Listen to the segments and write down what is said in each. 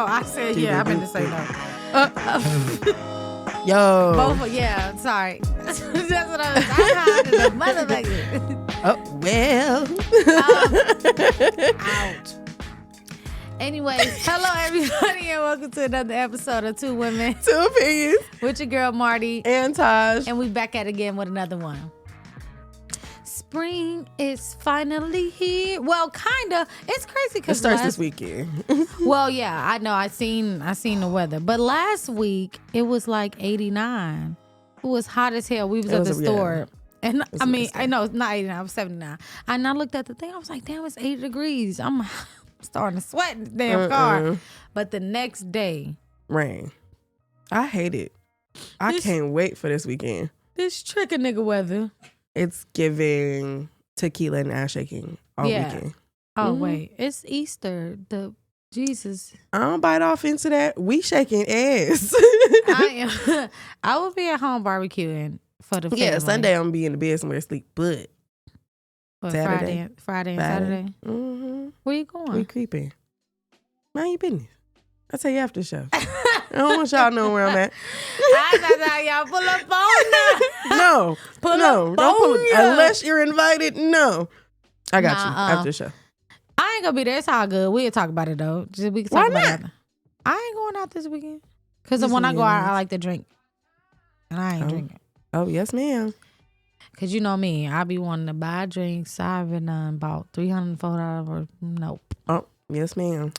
No, I said yeah. I meant to say no. Yo. Both. Yeah. Sorry. That's what I was. I the motherfucker. Oh well. Ouch. Anyways, hello everybody and welcome to another episode of Two Women, Two Opinions with your girl Marty and Taj, and we back at it again with another one. Spring is finally here. Well, kinda. It's crazy because it starts this weekend. Well, yeah, I know. I seen the weather, but last week it was like 89. It was hot as hell. We was at the store, and I mean, I know it's not 89. It was 79. And I looked at the thing. I was like, damn, it's 80 degrees. I'm starting to sweat in the damn car. But the next day, rain. I hate it. I can't wait for this weekend. This trick a nigga weather. It's giving tequila and ass shaking all weekend. Oh, wait. It's Easter. The Jesus. I don't bite off into that. We shaking ass. I will be at home barbecuing for the family. Yeah, Sunday I'm going to be in the bed somewhere asleep, but Friday and Saturday. Mm-hmm. Where you going? We creeping. Mind your business. I'll tell you after the show. I don't want y'all knowing where I'm at. I thought how y'all pull up on No. Don't pull up. Unless you're invited, no. I got you after the show. I ain't gonna be there. It's all good. We'll talk about it though. We can talk about it. I ain't going out this weekend. Because when I go out, I like to drink. And I ain't drinking. Oh, yes, ma'am. Because you know me. I be wanting to buy drinks. I've been about $300, $400. Nope. Oh, yes, ma'am.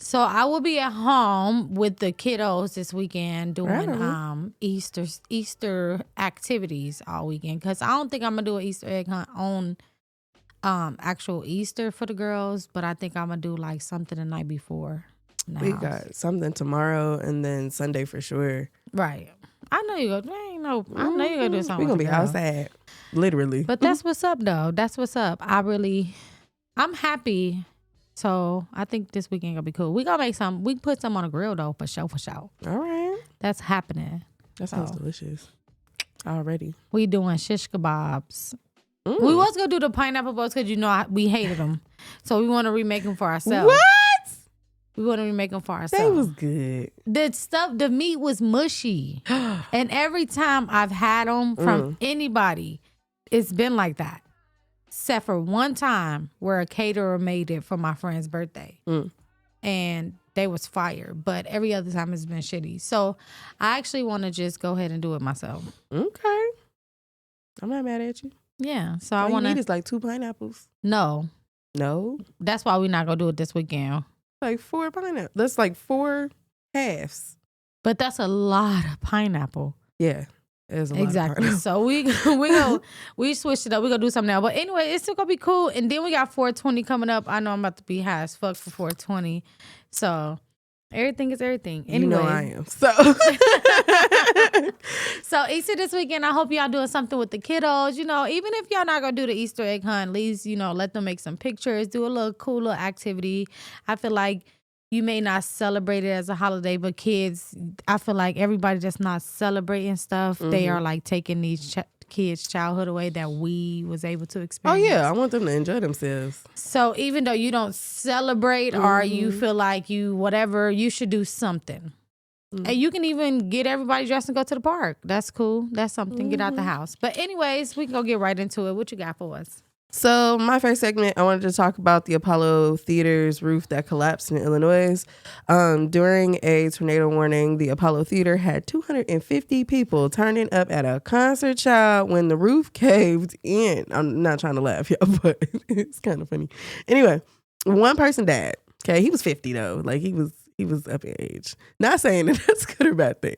So I will be at home with the kiddos this weekend doing Easter activities all weekend. Because I don't think I'm going to do an Easter egg hunt on actual Easter for the girls. But I think I'm going to do like something the night before. We got something tomorrow and then Sunday for sure. Right. I know you're going to do something. We're going to be outside. Literally. But that's what's up though. That's what's up. I'm happy. So I think this weekend gonna be cool. We gonna make some. We put some on a grill though, for sure. All right. That's happening. That sounds delicious. Already. We doing shish kebabs. We was gonna do the pineapple boats because we hated them, so we want to remake them for ourselves. What? We want to remake them for ourselves. They was good. The meat was mushy, and every time I've had them from anybody, it's been like that. Except for one time where a caterer made it for my friend's birthday. And they was fire. But every other time it's been shitty. So I actually want to just go ahead and do it myself. Okay. I'm not mad at you. Yeah. So All I want to. You need is like 2 pineapples. No. That's why we're not going to do it this weekend. Like 4 pineapples. That's like 4 halves. But that's a lot of pineapple. Yeah. Exactly. So we switched it up. We're gonna do something now. But anyway, it's still gonna be cool. And then we got 420 coming up. I know I'm about to be high as fuck for 420. So everything is everything. Anyway. You know I am. So So Easter this weekend, I hope y'all doing something with the kiddos. You know, even if y'all not gonna do the Easter egg hunt, at least, let them make some pictures, do a little cool little activity. I feel like you may not celebrate it as a holiday, but kids, I feel like everybody that's not celebrating stuff, they are like taking these kids' childhood away that we was able to experience. Oh, yeah. I want them to enjoy themselves. So even though you don't celebrate or you feel like you should do something. And you can even get everybody dressed and go to the park. That's cool. That's something. Get out the house. But anyways, we can go get right into it. What you got for us? So my first segment, I wanted to talk about the Apollo Theater's roof that collapsed in Illinois. During a tornado warning, the Apollo Theater had 250 people turning up at a concert, child, when the roof caved in. I'm not trying to laugh, y'all, but it's kind of funny. Anyway, one person died. Okay, he was 50 though. Like he was up in age. Not saying that that's a good or bad thing.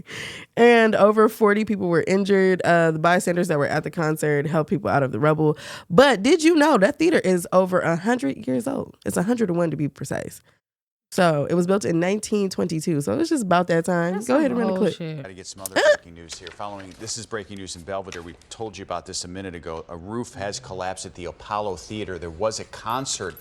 And over 40 people were injured. The bystanders that were at the concert helped people out of the rubble. But did you know that theater is over 100 years old? It's 101 to be precise. So it was built in 1922. So it was just about that time. That's Go ahead and run the clip. Got to get some other breaking news here. This is breaking news in Belvedere. We told you about this a minute ago. A roof has collapsed at the Apollo Theater. There was a concert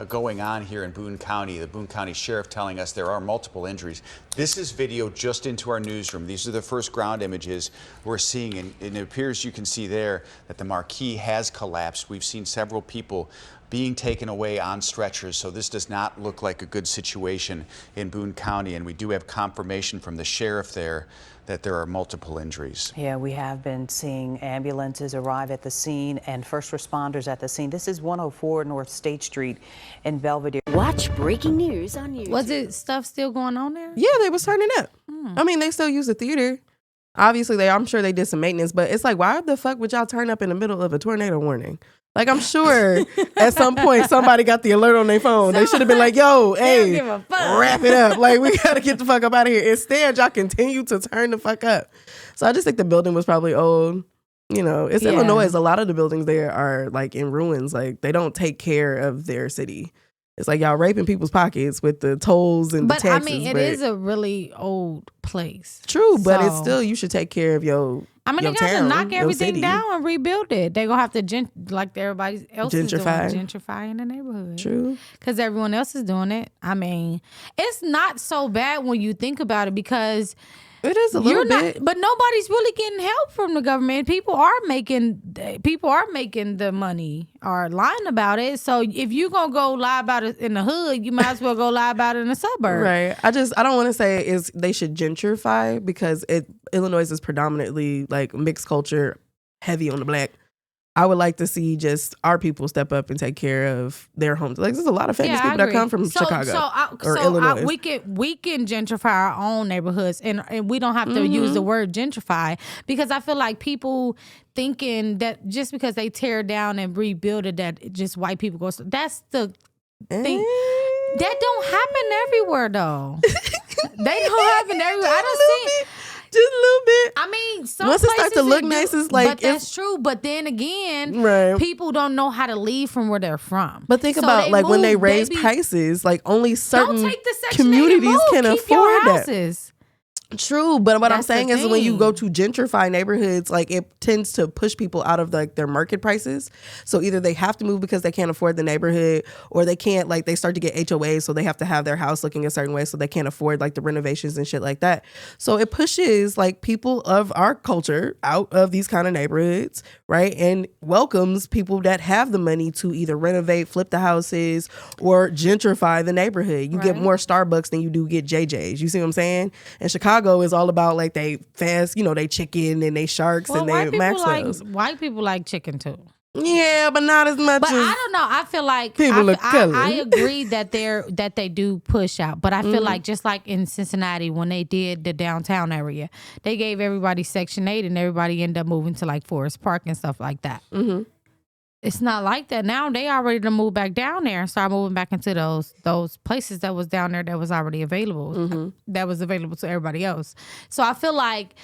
going on here in Boone County. The Boone County Sheriff telling us there are multiple injuries. This is video just into our newsroom. These are the first ground images we're seeing, and it appears you can see there that the marquee has collapsed. We've seen several people being taken away on stretchers. So this does not look like a good situation in Boone County. And we do have confirmation from the sheriff there that there are multiple injuries. Yeah, we have been seeing ambulances arrive at the scene and first responders at the scene. This is 104 North State Street in Belvedere. Watch breaking news on YouTube. Was it stuff still going on there? Yeah, they was turning up. I mean, they still use the theater. Obviously, I'm sure they did some maintenance, but it's like, why the fuck would y'all turn up in the middle of a tornado warning? Like, I'm sure at some point somebody got the alert on their phone. They should have been like, yo, hey, wrap it up. Like, we got to get the fuck up out of here. Instead, y'all continue to turn the fuck up. So I just think the building was probably old. You know, it's Illinois. A lot of the buildings there are like in ruins. Like, they don't take care of their city. It's like y'all raping people's pockets with the tolls and the taxes. But I mean, it is a really old place. True, but it's still, you should take care of your I mean, your they got town, to knock everything city. down and rebuild it. They're going to have to, like everybody else is doing, gentrify the neighborhood. True. Because everyone else is doing it. I mean, it's not so bad when you think about it because... It is a little bit. But nobody's really getting help from the government. People are making the money or lying about it. So if you're going to go lie about it in the hood, you might as well go lie about it in the suburb. Right. I don't want to say they should gentrify because Illinois is predominantly like mixed culture, heavy on the black. I would like to see just our people step up and take care of their homes. Like, there's a lot of famous people that come from Chicago or Illinois. We can gentrify our own neighborhoods, and we don't have to use the word gentrify because I feel like people thinking that just because they tear down and rebuild it, that just white people go. That's the thing. That don't happen everywhere, though. They don't happen everywhere. I don't see it. Just a little bit. I mean, some once it starts to look nice, it's like, but that's true. But then again, right. People don't know how to leave from where they're from. But think about like when they raise prices, like only certain communities can afford that. True, but what I'm saying is when you go to gentrify neighborhoods, like it tends to push people out of like their market prices. So either they have to move because they can't afford the neighborhood, or they can't, like they start to get HOAs, so they have to have their house looking a certain way, so they can't afford like the renovations and shit like that. So it pushes like people of our culture out of these kind of neighborhoods, right? And welcomes people that have the money to either renovate, flip the houses, or gentrify the neighborhood. You get more Starbucks than you do get JJ's. You see what I'm saying? And Chicago is all about like they fast, they chicken and they sharks and they Maxwell's. White people like chicken too. Yeah, but not as much. But as I don't know. I feel like people of color. I agree that they do push out, but I feel like just like in Cincinnati when they did the downtown area, they gave everybody Section 8 and everybody ended up moving to like Forest Park and stuff like that. It's not like that now. They are ready to move back down there and start moving back into those places that was down there that was already available, that was available to everybody else. So I feel like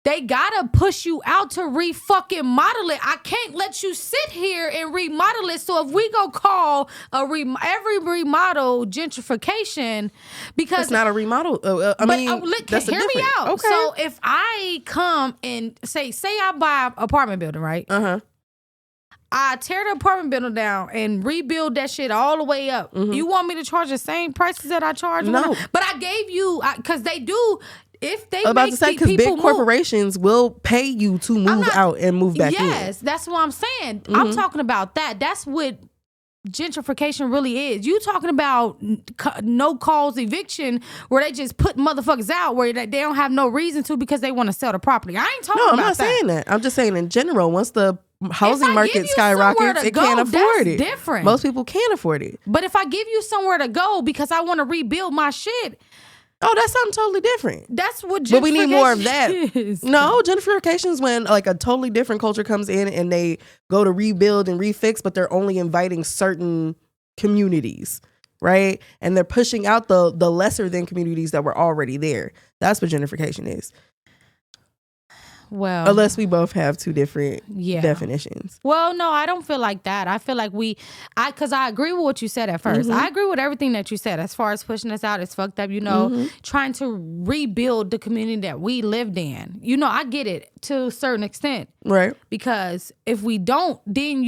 they gotta push you out to re-fucking model it. I can't let you sit here and remodel it. So if we go call every remodel gentrification, because it's not a remodel. That's hear me out. Okay. So if I come and say I buy an apartment building, right? I tear the apartment building down and rebuild that shit all the way up. You want me to charge the same prices that I charge? No. But I gave you, because they do, if they I'm about to say, because big corporations will pay you to move out and move back in. Yes, that's what I'm saying. I'm talking about that. That's what gentrification really is. You talking about no cause eviction where they just put motherfuckers out where they don't have no reason to because they want to sell the property. I ain't talking about that. No, I'm not saying that. I'm just saying in general, once the housing market skyrockets, it can't afford it. Different. Most people can't afford it. But if I give you somewhere to go because I want to rebuild my shit, that's something totally different. That's what gentrification But we need more of that. is. No, gentrification is when like a totally different culture comes in and they go to rebuild and refix, but they're only inviting certain communities, right? And they're pushing out the lesser than communities that were already there. That's what gentrification is. Well, unless we both have two different definitions. Well, no, I don't feel like that. I feel like because I agree with what you said at first. I agree with everything that you said as far as pushing us out. It's fucked up, trying to rebuild the community that we lived in. I get it to a certain extent. Right. Because if we don't, then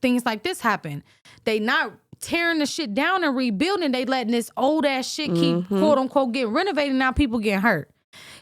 things like this happen. They not tearing the shit down and rebuilding. They letting this old ass shit keep quote unquote getting renovated. Now people getting hurt.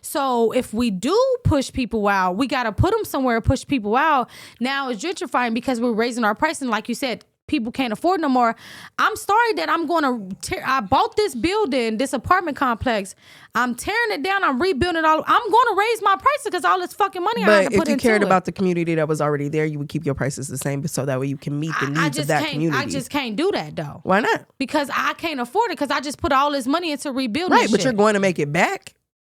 So if we do push people out, we got to put them somewhere, push people out. Now it's gentrifying because we're raising our pricing. Like you said, people can't afford no more. I'm sorry that I'm going to I bought this building, this apartment complex. I'm tearing it down. I'm rebuilding it all. I'm going to raise my prices because all this fucking money I had to put into it. But if you cared about the community that was already there, you would keep your prices the same so that way you can meet the needs of that community. I just can't do that though. Why not? Because I can't afford it because I just put all this money into rebuilding Right, but you're going to make it back.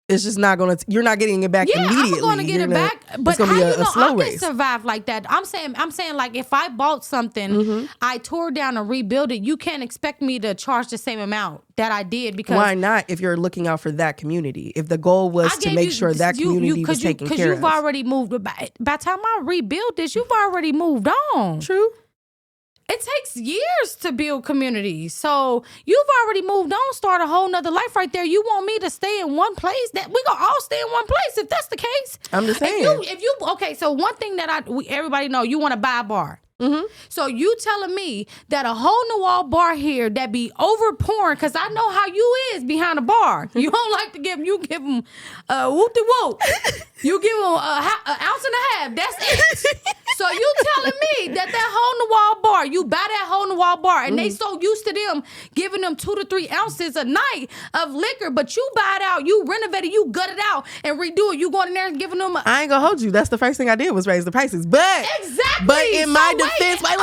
It's just not going to, you're not getting it back immediately. I'm going to get it back. But it's how be you know slow I race. can survive like that? I'm saying like if I bought something, I tore down and rebuilt it, you can't expect me to charge the same amount that I did because why not if you're looking out for that community? If the goal was to make sure that community was taken care of. Because you've already moved. By the time I rebuild this, you've already moved on. True. It takes years to build communities. So you've already moved on, start a whole nother life right there. You want me to stay in one place? That we gonna all stay in one place if that's the case. I'm just saying. If you okay, so one thing that everybody know, you want to buy a bar. So you telling me that a hole in the wall bar here that be over pouring, because I know how you is behind a bar. You don't like to give them whoop-de-whoop. You give them an ounce and a half. That's it. So you telling me that hole in the wall bar, you buy that hole in the wall bar, and they so used to them giving them 2 to 3 ounces a night of liquor, but you buy it out, you renovate it, you gut it out and redo it. You going in there and giving them I ain't gonna hold you. That's the first thing I did was raise the prices. But exactly. But in my defense, wait.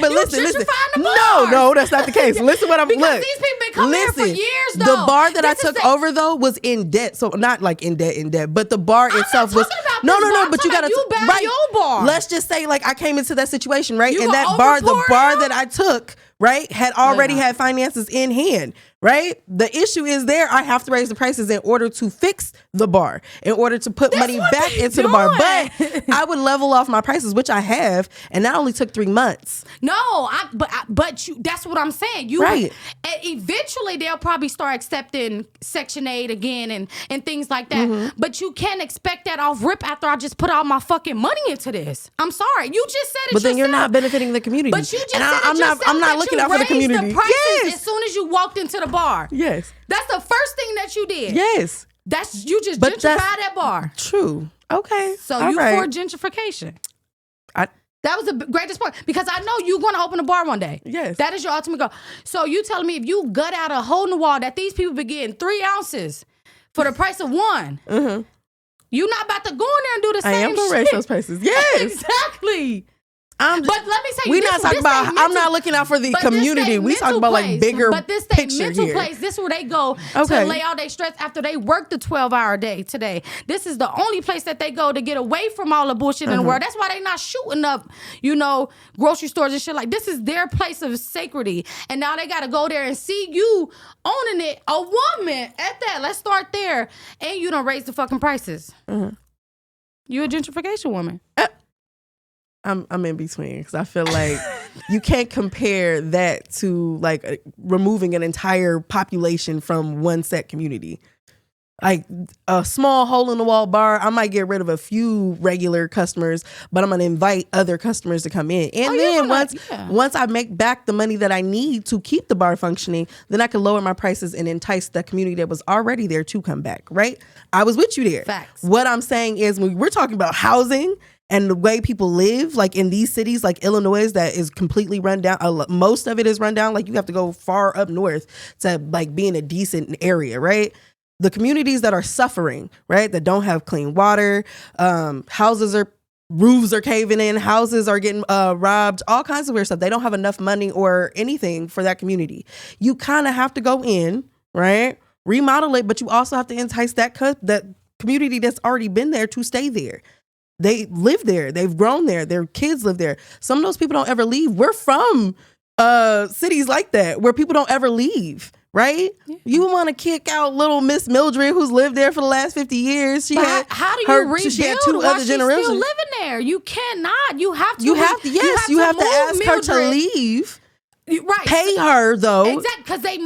But listen. The No, that's not the case. Listen what I'm because look. these people been coming here for years though. The bar that I took over though was in debt. So not like in debt, but the bar itself was no, but you gotta right. Your bar. Let's just say like I came into that situation, right? You And that bar, the bar that I took, right, had already had finances in hand. Right? The issue is there. I have to raise the prices in order to fix the bar, in order to put money back into the bar. But I would level off my prices, which I have, and that only took 3 months. No, but you. That's what I'm saying. You right. Eventually, they'll probably start accepting Section 8 again and things like that. But you can't expect that off rip after I just put all my fucking money into this. I'm sorry. You just said it. But then you're not benefiting the community. But you just said I'm not looking out for the community. The prices yes. As soon as you walked into the bar. Yes. That's the first thing that you did. Yes. You just gentrified that bar. True. Okay. So all you right. For gentrification. That was the greatest part because I know you're going to open a bar one day. Yes. That is your ultimate goal. So you telling me if you gut out a hole in the wall that these people be getting 3 ounces for the price of 1, you're not about to go in there and do the same shit. I am going to raise those prices. Yes. Exactly. But let me say, we're not talking about. I'm not looking out for the community. We talking about like bigger But this mental place. This is where they go to lay all their stress after they work the 12-hour day today. This is the only place that they go to get away from all the bullshit in the world. That's why they not shooting up, grocery stores and shit like. This is their place of sacredity, and now they got to go there and see you owning it. A woman at that. Let's start there, and you don't raise the fucking prices. You a gentrification woman. I'm in between because I feel like you can't compare that to like removing an entire population from one set community. Like a small hole in the wall bar, I might get rid of a few regular customers, but I'm gonna invite other customers to come in. And then once I make back the money that I need to keep the bar functioning, then I can lower my prices and entice the community that was already there to come back. Right? I was with you there. Facts. What I'm saying is when we're talking about housing and the way people live, like in these cities, like Illinois, that is completely run down. Most of it is run down. Like you have to go far up north to like be in a decent area, right? The communities that are suffering, right, that don't have clean water, roofs are caving in, houses are getting robbed, all kinds of weird stuff. They don't have enough money or anything for that community. You kind of have to go in, right, remodel it, but you also have to entice that community that's already been there to stay there. They live there. They've grown there. Their kids live there. Some of those people don't ever leave. We're from cities like that where people don't ever leave, right? Yeah. You want to kick out little Miss Mildred who's lived there for the last 50 years. How do you rebuild she had 2 other generations. Still living there? You cannot. You have to. You have to ask her to leave. Right. Pay her though. Exactly, because they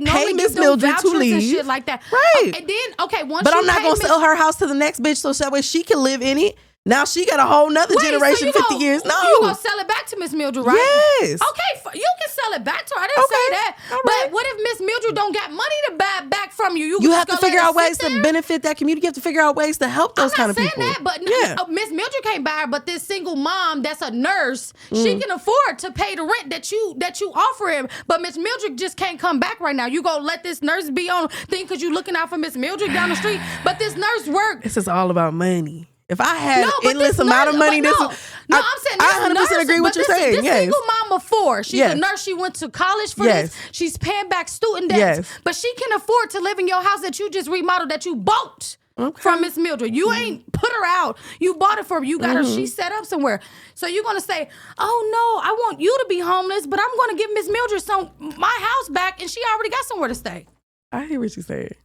pay Miss Mildred to leave and shit like that. Right. And then but I'm not gonna sell her house to the next bitch so that way she can live in it. Now she got a whole nother generation, 50 years. No, you gonna sell it back to Miss Mildred, right? Yes. Okay, you can sell it back to her. I didn't say that. But what if Miss Mildred don't got money to buy back from you? You have to figure out ways to benefit that community. You have to figure out ways to help those kind of people. I'm not saying that, but Miss Mildred can't buy her. But this single mom that's a nurse, she can afford to pay the rent that you offer him. But Miss Mildred just can't come back right now. You gonna let this nurse be on thing because you looking out for Miss Mildred down the street? But this nurse work. This is all about money. If I had endless amount of money, I'm saying I 100% agree with what you're saying. This single mom of 4. She's a nurse. She went to college for this. She's paying back student debts. But she can afford to live in your house that you just remodeled, that you bought from Miss Mildred. You ain't put her out. You bought it for her. You got her. She set up somewhere. So you're going to say, oh, no, I want you to be homeless, but I'm going to give Miss Mildred my house back, and she already got somewhere to stay. I hear what you're saying.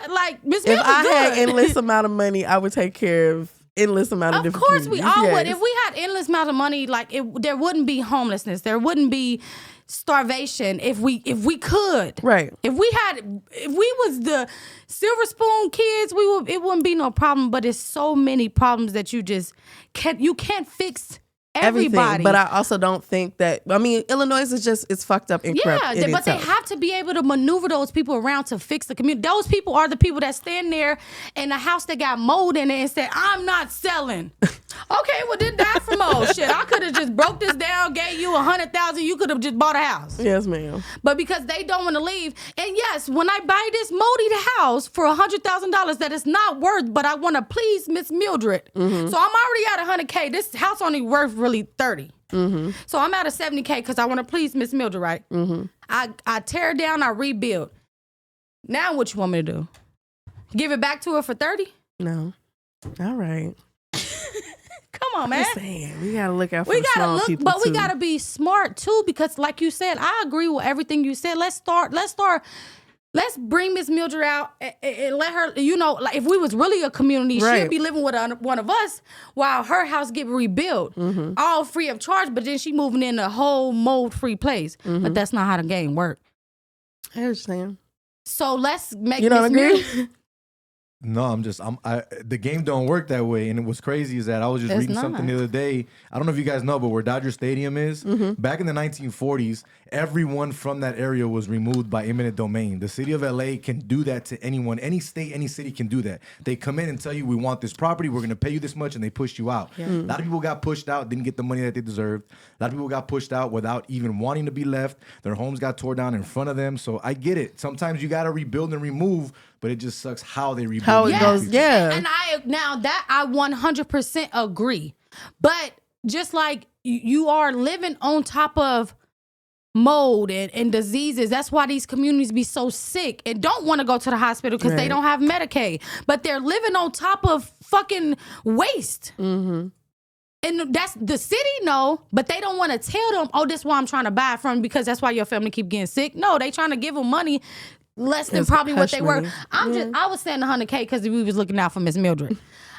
Like, Miss If Mildred's I good. had endless amount of money, I would take care of endless amount of different course we communities. all would. If we had endless amount of money, there wouldn't be homelessness. There wouldn't be starvation if we could. Right. If we was the silver spoon kids, it wouldn't be no problem. But it's so many problems that you can't fix everybody. Everything, but I also don't think that. I mean, Illinois is it's fucked up and corrupt. Yeah, but they have to be able to maneuver those people around to fix the community. Those people are the people that stand there in a house that got mold in it and said, "I'm not selling." Okay, well then die from mold. Shit, I could have just broke this down, gave you $100,000. You could have just bought a house. Yes, ma'am. But because they don't want to leave, and yes, when I buy this moldy house for $100,000 that it's not worth, but I want to please Miss Mildred, so I'm already at $100K. This house only worth really $30. So I'm at a $70K because I want to please Miss Mildred, right? I tear it down, I rebuild. Now what you want me to do? Give it back to her for $30? No. All right. Come on, man. I'm saying, we gotta look out for the small people but we too. gotta be smart too, because like you said, I agree with everything you said. Let's bring Miss Mildred out and let her, like if we was really a community, she'd be living with one of us while her house get rebuilt, all free of charge, but then she moving in a whole mold-free place. But that's not how the game works. I understand. So let's make You don't Miss agree? Mildred. No, the game don't work that way. And what's crazy is that I was just reading something the other day. I don't know if you guys know, but where Dodger Stadium is, back in the 1940s, everyone from that area was removed by eminent domain. The city of LA can do that to anyone. Any state, any city can do that. They come in and tell you, we want this property, we're going to pay you this much, and they push you out. A lot of people got pushed out, didn't get the money that they deserved. A lot of people got pushed out without even wanting to be left. Their homes got tore down in front of them. So I get it. Sometimes you got to rebuild and remove, but it just sucks how they rebuild. How it goes, yeah. And I 100% agree. But just like you are living on top of mold and diseases, that's why these communities be so sick and don't want to go to the hospital because they don't have Medicaid. But they're living on top of fucking waste. And that's the city, but they don't want to tell them, oh, this is why I'm trying to buy from, because that's why your family keep getting sick. No, they trying to give them money less than probably what they were. I was saying $100K because we was looking out for Miss Mildred.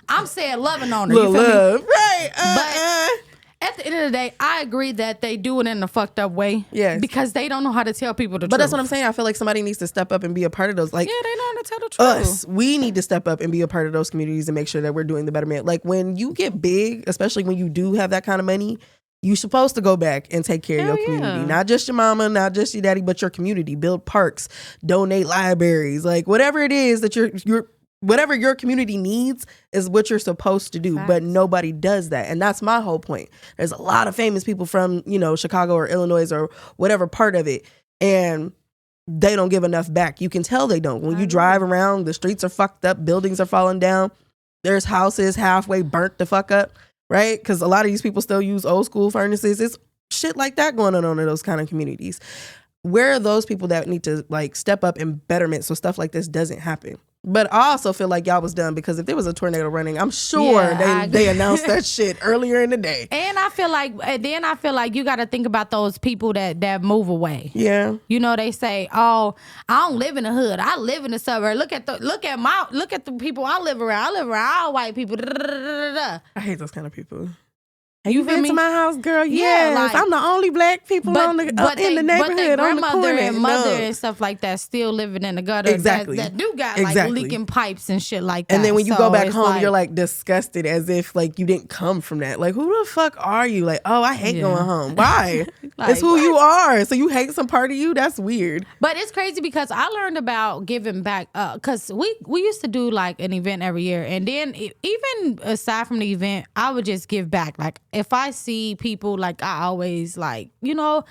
I'm saying loving on her. You feel me? Right. But at the end of the day, I agree that they do it in a fucked up way. Yes. Because they don't know how to tell people the truth. But that's what I'm saying. I feel like somebody needs to step up and be a part of those. Like, yeah, they know how to tell the truth. us, we need to step up and be a part of those communities and make sure that we're doing the betterment. Like when you get big, especially when you do have that kind of money, you're supposed to go back and take care of your community. Not just your mama, not just your daddy, but your community. Build parks, donate libraries, like whatever it is that whatever your community needs is what you're supposed to do. But nobody does that. And that's my whole point. There's a lot of famous people from, Chicago or Illinois or whatever part of it. And they don't give enough back. You can tell they don't. When you drive around, the streets are fucked up, buildings are falling down. There's houses halfway burnt the fuck up. Right? Because a lot of these people still use old school furnaces. It's shit like that going on in those kind of communities. Where are those people that need to step up in betterment so stuff like this doesn't happen? But I also feel like y'all was done because if there was a tornado running, I'm sure they announced that shit earlier in the day. And I feel like you got to think about those people that move away. Yeah. They say, "Oh, I don't live in the hood. I live in the suburb. Look at the people I live around. I live around all white people." I hate those kind of people. You feel been me? to my house, girl? Yes. like- I'm the only black people in the neighborhood, on the grandmother corner. and mother and stuff like that still living in the gutter. Exactly. That do got like leaking pipes and shit like that. And then when you So go back it's home, you're like disgusted as if like you didn't come from that. Like, who the fuck are you? Like, oh, I hate going home. Why? Like, it's who you are. So you hate some part of you? That's weird. But it's crazy because I learned about giving back because we used to do like an event every year, and then even aside from the event, I would just give back. Like if I see people, like I always like, you know,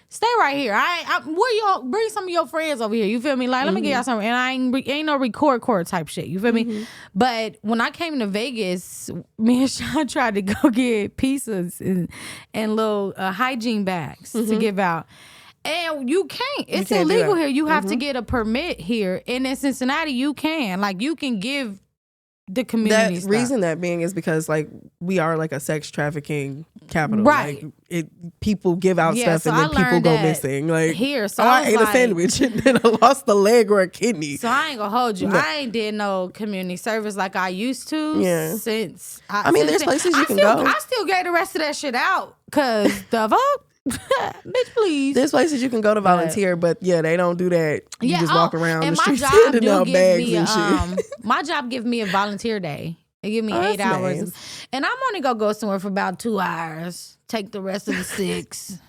stay right here. Where y'all bring some of your friends over here. You feel me? Like let me get y'all something. And I ain't no record type shit. You feel me? But when I came to Vegas, me and Sean tried to go get pizzas and little hygiene bags to give out. And you can't. It's illegal here. You have to get a permit here. And in Cincinnati, you can. Like, you can give the community stuff. Reason that being is because, like, we are, like, a sex trafficking capital. Right. Like, people give out stuff so and then people go missing. Like, here, so I ate a sandwich and then I lost a leg or a kidney. So I ain't gonna hold you. No. I ain't did no community service like I used to since. I mean, there's places you can go. I still gave the rest of that shit out because the fuck. Bitch, please. There's places you can go to volunteer, but yeah, they don't do that. You just walk around and the streets my job handing out bags and shit. My job gives me a volunteer day. They give me 8 hours. Nice. And I'm only gonna go somewhere for about 2 hours. Take the rest of the 6.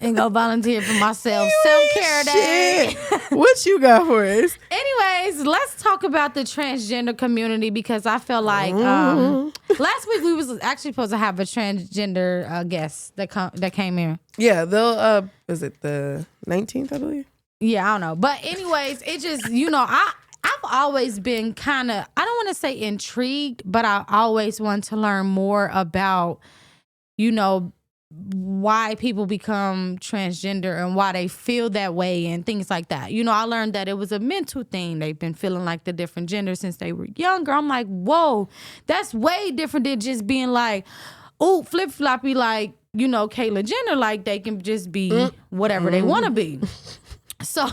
And go volunteer for myself. Self-care day. What you got for us? Anyways, let's talk about the transgender community because I feel like last week we was actually supposed to have a transgender guest that came here. Yeah, they'll was it the 19th, I believe? Yeah, I don't know. But anyways, it just, you know, I've always been kind of, I don't want to say intrigued, but I always want to learn more about, you know, why people become transgender and why they feel that way and things like that. You know, I learned that it was a mental thing. They've been feeling like the different genders since they were younger. I'm like, whoa, that's way different than just being like, oh, flip-floppy, like, you know, Caitlyn Jenner, like they can just be whatever they want to be. So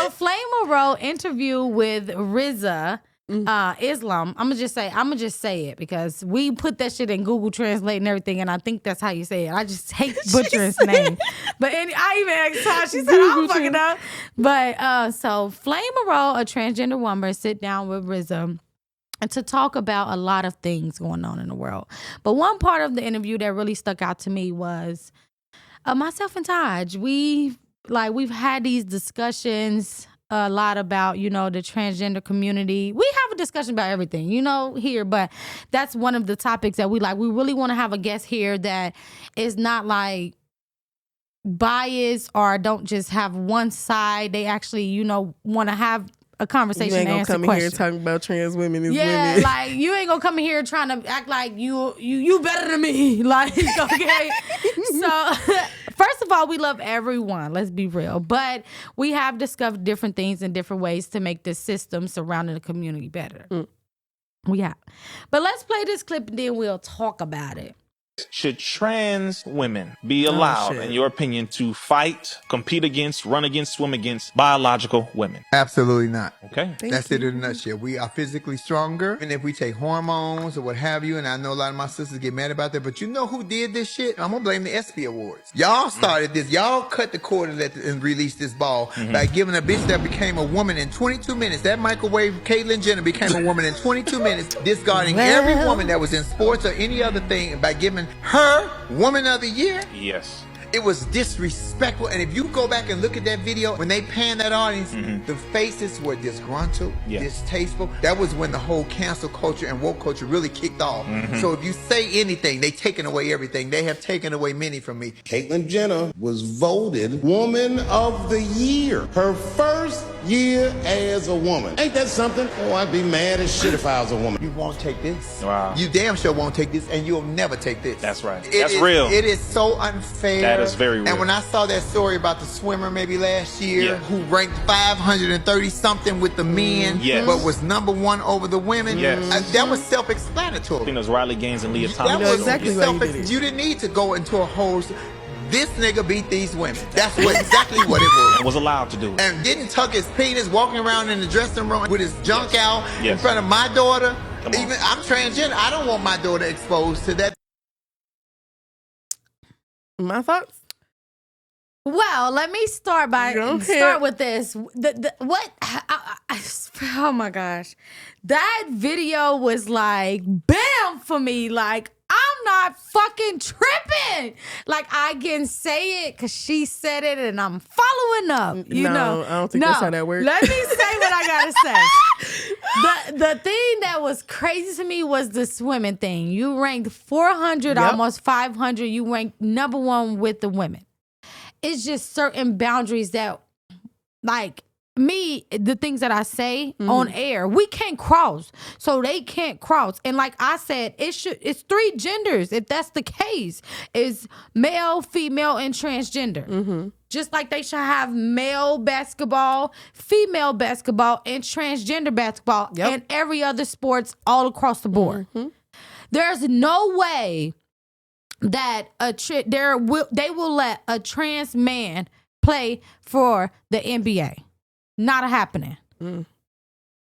Flame Monroe interview with RZA. Islam. I'm gonna just say it because we put that shit in Google Translate and everything, and I think that's how you say it. I just hate butchering his name. But I even asked her, she said, I don't fucking know. But so Flame Monroe, a transgender woman, sit down with RZA and to talk about a lot of things going on in the world. But one part of the interview that really stuck out to me was myself and Taj. We've had these discussions a lot about, you know, the transgender community. We have a discussion about everything, you know, here, but that's one of the topics that we like. We really want to have a guest here that is not like biased or don't just have one side. They actually, you know, want to have a conversation. You ain't gonna come in here talking about trans women as women. Yeah, like you ain't gonna come in here trying to act like you better than me. Like, okay. So first of all, we love everyone. Let's be real. But we have discovered different things in different ways to make the system surrounding the community better. We have. But let's play this clip and then we'll talk about it. Should trans women be allowed, in your opinion, to fight, compete against, run against, swim against biological women? Absolutely not. Okay. That's it in a nutshell. We are physically stronger. And if we take hormones or what have you, and I know a lot of my sisters get mad about that, but you know who did this shit? I'm going to blame the ESPY Awards. Y'all started this. Y'all cut the cord and released this ball by giving a bitch that became a woman in 22 minutes. That microwave Caitlyn Jenner became a woman in 22 minutes, discarding every woman that was in sports or any other thing by giving her Woman of the Year. Yes. It was disrespectful. And if you go back and look at that video, when they panned that audience, the faces were disgruntled, distasteful. That was when the whole cancel culture and woke culture really kicked off. So if you say anything, they taken away everything. They have taken away many from me. Caitlyn Jenner was voted Woman of the Year. Her first year as a woman. Ain't that something? Oh, I'd be mad as shit if I was a woman. You won't take this. Wow. You damn sure won't take this, and you'll never take this. That's right. That's real. It is so unfair. That is very real. And when I saw that story about the swimmer maybe last year who ranked 530 something with the men, but was #1 over the women, that was self-explanatory. I think it was Riley Gaines and Leah Thomas. That was exactly what you didn't need to go into a whole. this nigga beat these women. That's exactly what it was. And was allowed to do it. And didn't tuck his penis walking around in the dressing room with his junk out in Yes. front of my daughter. Come on. Even I'm transgender. I don't want my daughter exposed to that. My thoughts? Well, let me start with this. Oh my gosh. That video was like bam for me. Like, I'm not fucking tripping. Like, I can say it because she said it and I'm following up. You know? I don't think that's how that works. Let me say what I gotta say. The thing that was crazy to me was the swimming thing. You ranked 400, almost 500. You ranked number one with the women. It's just certain boundaries that, like, me, the things that I say on air, we can't cross. So they can't cross. And like I said, it's 3 genders. If that's the case, it's male, female, and transgender. Just like they should have male basketball, female basketball, and transgender basketball, and every other sports all across the board. There's no way that they will let a trans man play for the NBA. Not happening.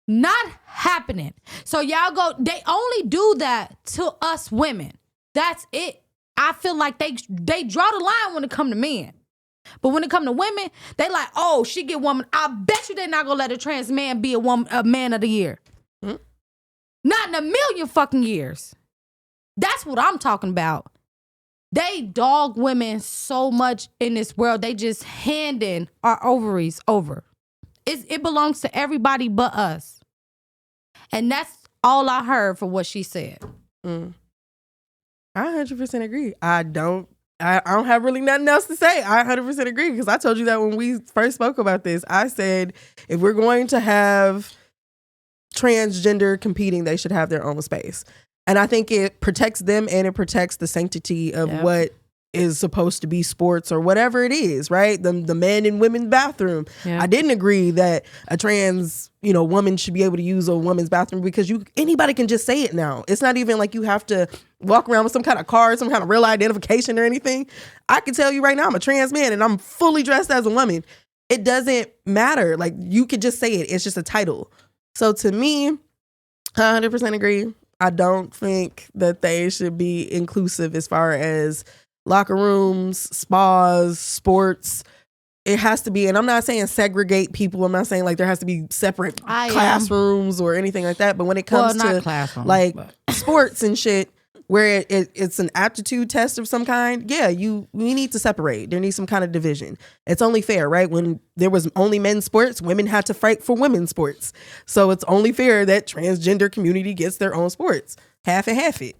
Not happening. So y'all they only do that to us women. That's it. I feel like they draw the line when it come to men. But when it come to women, they like, oh, she get woman. I bet you they're not gonna let a trans man be a man of the year. Not in a million fucking years. That's what I'm talking about. They dog women so much in this world. They just handing our ovaries over. It belongs to everybody but us. And that's all I heard for what she said. I 100% agree. I don't have really nothing else to say. I 100% agree because I told you that when we first spoke about this. I said if we're going to have transgender competing, they should have their own space. And I think it protects them and it protects the sanctity of what is supposed to be sports or whatever it is, right? The men and women's bathroom. I didn't agree that a trans, woman should be able to use a woman's bathroom because anybody can just say it now. It's not even like you have to walk around with some kind of card, some kind of real identification or anything. I can tell you right now, I'm a trans man and I'm fully dressed as a woman. It doesn't matter. Like, you could just say it. It's just a title. So to me, I 100% agree. I don't think that they should be inclusive as far as locker rooms, spas, sports. It has to be, and I'm not saying segregate people. I'm not saying like there has to be separate classrooms or anything like that. But when it comes to like sports and shit, where it's an aptitude test of some kind, we need to separate. There needs some kind of division. It's only fair, right? When there was only men's sports, women had to fight for women's sports. So it's only fair that transgender community gets their own sports. Half and half it.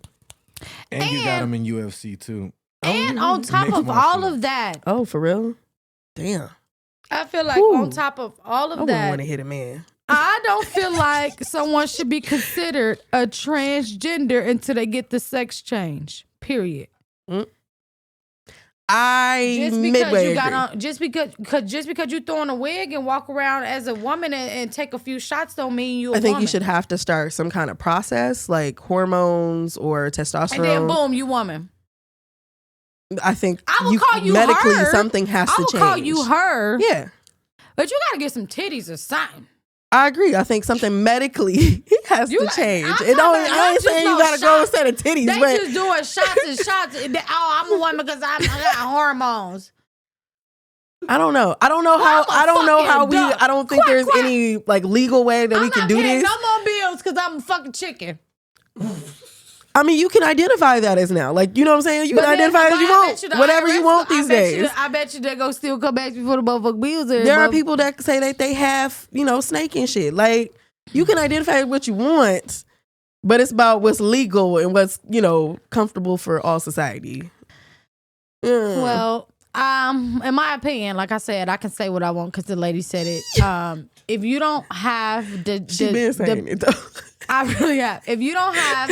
And you got them in UFC too. And on top of all of that. Oh, for real? Damn. I feel like on top of all of that. I wouldn't want to hit a man. I don't feel like someone should be considered a transgender until they get the sex change. Period. Just because you throw on a wig and walk around as a woman and take a few shots don't mean you. I think you should have to start some kind of process like hormones or testosterone, and then boom, you woman. I think I will call you medically her. something has to change. I will call you her. Yeah, but you got to get some titties or something. I agree. I think something medically has to change. I ain't saying you gotta go instead of titties. They just doing shots and shots. I'm a woman because I got hormones. I don't know. I don't think there's any like legal way that we can do this. No more bills because I'm a fucking chicken. I mean, you can identify that as now. Like, you know what I'm saying? You can identify as you want. Whatever you want these days. I bet you they're going to still come back before the motherfucking bills. There are people that say that they have, snake and shit. Like, you can identify what you want, but it's about what's legal and what's, comfortable for all society. Well, in my opinion, like I said, I can say what I want because the lady said it. If you don't have she been saying it though. I really have. If you don't have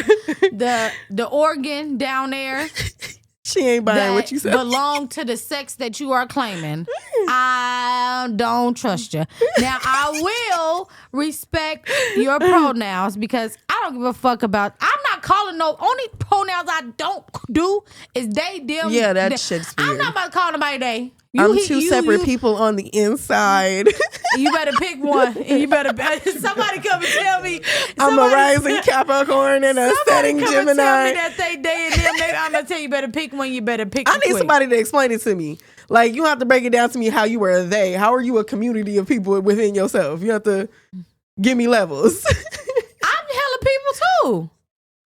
the organ down there, she ain't buying what you said. Belong to the sex that you are claiming. I don't trust you. Now I will respect your pronouns because I don't give a fuck about. I'm not calling only pronouns I don't do is they, them. Yeah, that's Shakespeare. I'm not about to call nobody they. I'm two separate people on the inside. You better pick one. And you better somebody come and tell me. I'm a rising Capricorn and a setting Gemini. And tell me that they and them. Maybe I'm gonna tell you better pick one. You better pick. I need somebody to explain it to me. Like, you have to break it down to me how you were a they. How are you a community of people within yourself? You have to give me levels. I'm hella people too.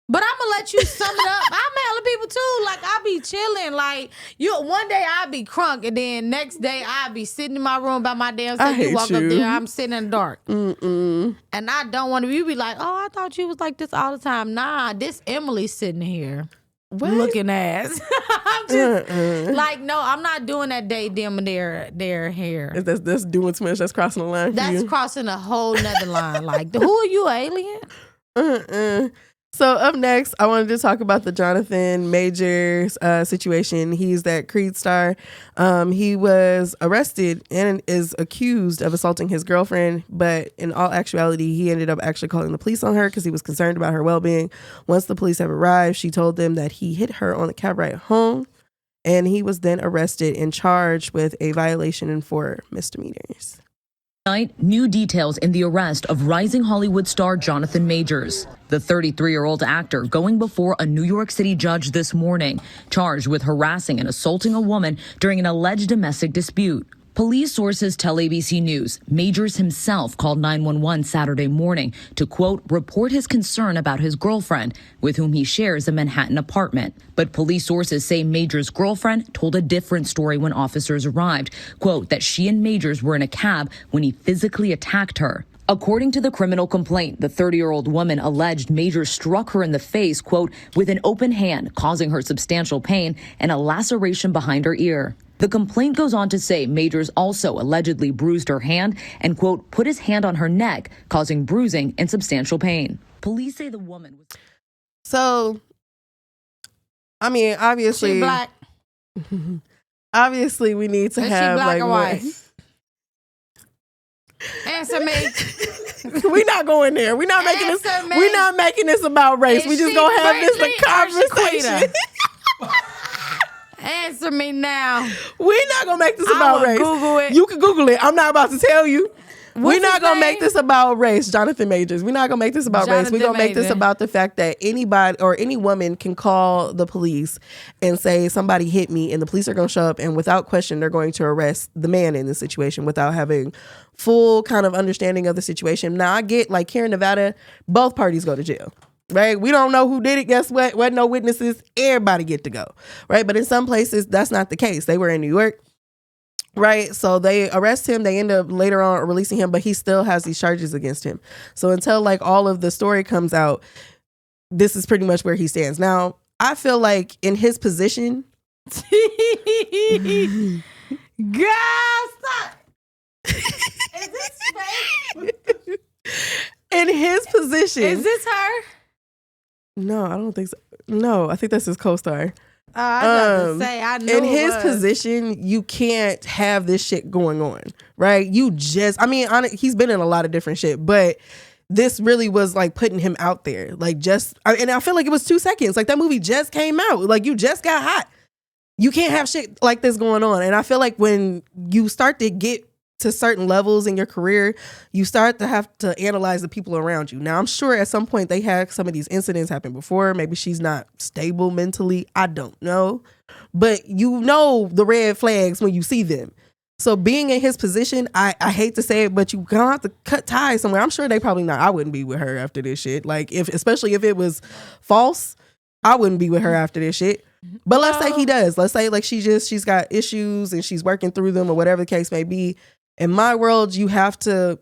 But I'm gonna let you sum it up. I'm hella people too. Like, I be chilling. Like, one day I be crunk, and then next day I be sitting in my room by my damn self. You walk up there, I'm sitting in the dark. And I don't want to. You be like, oh, I thought you was like this all the time. Nah, this Emily sitting here. What? Looking ass. I'm just like, no, I'm not doing that day, them and their hair. That's doing too much. That's crossing the line. That's crossing a whole nother line. Like, who are you, alien? So up next, I wanted to talk about the Jonathan Majors situation. He's that Creed star. He was arrested and is accused of assaulting his girlfriend, but in all actuality, he ended up actually calling the police on her because he was concerned about her well-being. Once the police have arrived, she told them that he hit her on the cab ride home, and he was then arrested and charged with a violation and 4 misdemeanors. Tonight, new details in the arrest of rising Hollywood star Jonathan Majors. The 33-year-old actor going before a New York City judge this morning, charged with harassing and assaulting a woman during an alleged domestic dispute. Police sources tell ABC News Majors himself called 911 Saturday morning to, quote, report his concern about his girlfriend, with whom he shares a Manhattan apartment. But police sources say Majors' girlfriend told a different story when officers arrived, quote, that she and Majors were in a cab when he physically attacked her. According to the criminal complaint, the 30-year-old woman alleged Majors struck her in the face, quote, with an open hand, causing her substantial pain and a laceration behind her ear. The complaint goes on to say Majors also allegedly bruised her hand and, quote, put his hand on her neck, causing bruising and substantial pain. Police say the woman was... So, I mean, obviously... She black. Obviously, we need to have, she black like... or white? Answer me. We're not going there. We're not making this. Me. We're not making this about race. We just gonna have this a conversation. Answer me now. We're not gonna make this about race. Google it. You can Google it. I'm not about to tell you. What's we're not his gonna name? make this about race, Jonathan Majors. We're not gonna make this about race. We're gonna make this about the fact that anybody or any woman can call the police and say somebody hit me, and the police are gonna show up, and without question, they're going to arrest the man in the situation without having full kind of understanding of the situation. Now, I get, like, here in Nevada, both parties go to jail. Right? We don't know who did it. Guess what? Wasn't no witnesses. Everybody get to go. Right? But in some places, that's not the case. They were in New York. Right? So they arrest him. They end up later on releasing him, but he still has these charges against him. So until, like, all of the story comes out, this is pretty much where he stands. Now, I feel like in his position... Girl, stop! Is this fake? In his position... Is this her? No, I don't think so. No, I think that's his co-star. I was about to say, I know in his position, you can't have this shit going on, right? He's been in a lot of different shit, but this really was like putting him out there. And I feel like it was 2 seconds. Like, that movie just came out. Like, you just got hot. You can't have shit like this going on. And I feel like when you start to get to certain levels in your career, you start to have to analyze the people around you. Now, I'm sure at some point they had some of these incidents happen before. Maybe she's not stable mentally. I don't know. But you know the red flags when you see them. So being in his position, I hate to say it, but you're going to have to cut ties somewhere. I'm sure they probably not. I wouldn't be with her after this shit. Like, especially if it was false, I wouldn't be with her after this shit. But let's say he does. Let's say, like, she's got issues and she's working through them or whatever the case may be. In my world, you have to,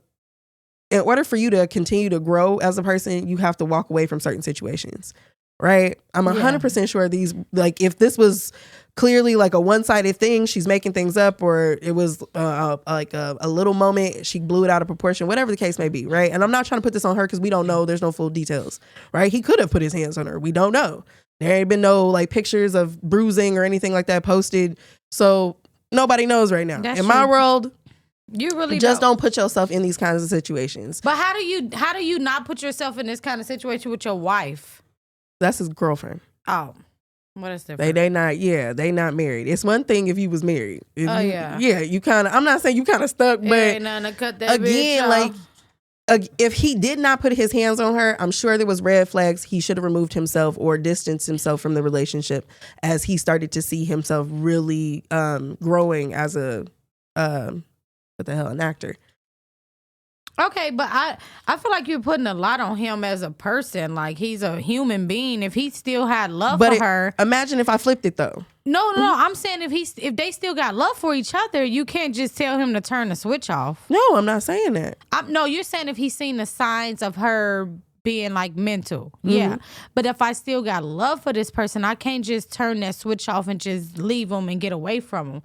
in order for you to continue to grow as a person, you have to walk away from certain situations, right? I'm 100% sure these, like, if this was clearly like a one-sided thing, she's making things up, or it was like a little moment, she blew it out of proportion, whatever the case may be, right? And I'm not trying to put this on her because we don't know. There's no full details, right? He could have put his hands on her. We don't know. There ain't been no, like, pictures of bruising or anything like that posted. So nobody knows right now. That's in my true. world, you really just don't put yourself in these kinds of situations. But how do you not put yourself in this kind of situation with your wife? That's his girlfriend. Oh. What is different? They not married. It's one thing if you was married. Yeah. Yeah, you kind of, I'm not saying you kind of stuck, but ain't nothing to cut that again, bitch off. if he did not put his hands on her, I'm sure there was red flags. He should have removed himself or distanced himself from the relationship as he started to see himself really growing as an actor. Okay, but I feel like you're putting a lot on him as a person. Like, he's a human being. If he still had love for her. Imagine if I flipped it though. No. I'm saying if they still got love for each other, you can't just tell him to turn the switch off. No, I'm not saying that. No, you're saying if he's seen the signs of her being like mental. Yeah. But if I still got love for this person, I can't just turn that switch off and just leave him and get away from him.